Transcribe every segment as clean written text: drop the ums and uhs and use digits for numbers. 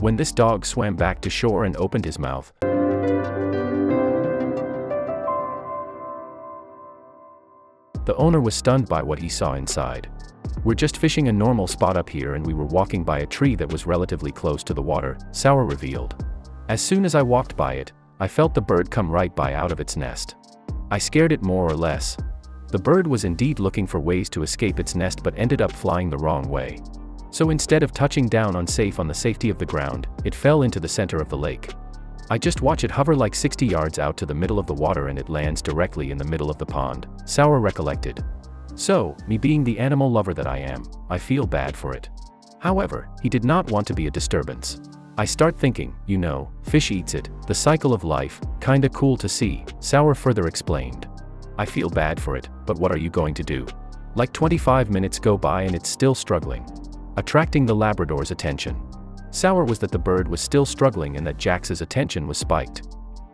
When this dog swam back to shore and opened his mouth, the owner was stunned by what he saw inside. "We're just fishing a normal spot up here and we were walking by a tree that was relatively close to the water," Swam revealed. "As soon as I walked by it, I felt the bird come right by out of its nest. I scared it more or less. The bird was indeed looking for ways to escape its nest but ended up flying the wrong way. So instead of touching down unsafe on the safety of the ground, it fell into the center of the lake. I just watch it hover like 60 yards out to the middle of the water and it lands directly in the middle of the pond," Swam recollected. "So, me being the animal lover that I am, I feel bad for it. However, he did not want to be a disturbance. I start thinking, fish eats it, the cycle of life, kinda cool to see," Swam further explained. "I feel bad for it, but what are you going to do? Like 25 minutes go by and it's still struggling." Attracting the Labrador's attention. Swam was that the bird was still struggling and that Jax's attention was spiked.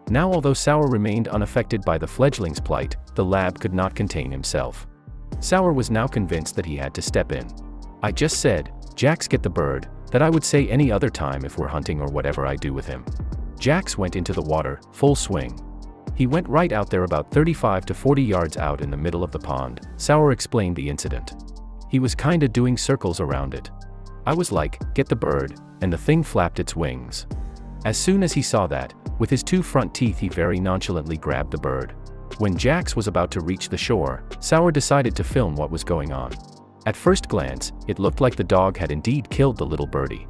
Now although Swam remained unaffected by the fledgling's plight, the lab could not contain himself. Swam was now convinced that he had to step in. "I just said, Jax get the bird, that I would say any other time if we're hunting or whatever I do with him." Jax went into the water, full swing. He went right out there about 35 to 40 yards out in the middle of the pond, Swam explained the incident. "He was kinda doing circles around it. I was like, get the bird, and the thing flapped its wings. As soon as he saw that, with his two front teeth he very nonchalantly grabbed the bird. When Jax was about to reach the shore, Swam decided to film what was going on. At first glance, it looked like the dog had indeed killed the little birdie.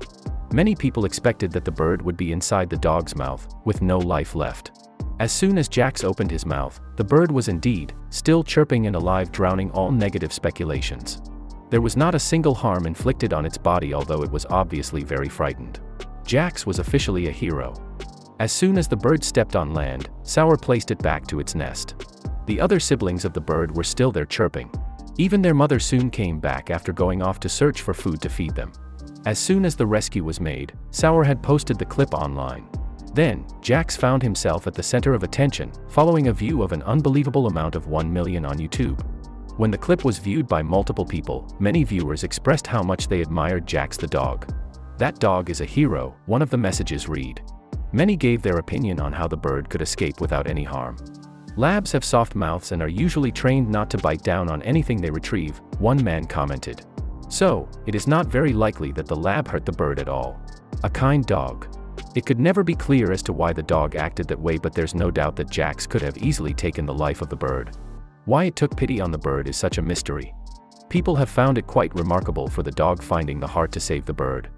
Many people expected that the bird would be inside the dog's mouth, with no life left. As soon as Jax opened his mouth, the bird was indeed, still chirping and alive, drowning all negative speculations. There was not a single harm inflicted on its body, although it was obviously very frightened. Jax was officially a hero. As soon as the bird stepped on land, Swam placed it back to its nest. The other siblings of the bird were still there chirping. Even their mother soon came back after going off to search for food to feed them. As soon as the rescue was made, Swam had posted the clip online. Then, Jax found himself at the center of attention, following a view of an unbelievable amount of 1 million on YouTube. When the clip was viewed by multiple people, many viewers expressed how much they admired Jax the dog. "That dog is a hero," one of the messages read. Many gave their opinion on how the bird could escape without any harm. "Labs have soft mouths and are usually trained not to bite down on anything they retrieve," one man commented. "So, it is not very likely that the lab hurt the bird at all. A kind dog." It could never be clear as to why the dog acted that way, but there's no doubt that Jax could have easily taken the life of the bird. Why it took pity on the bird is such a mystery. People have found it quite remarkable for the dog finding the heart to save the bird.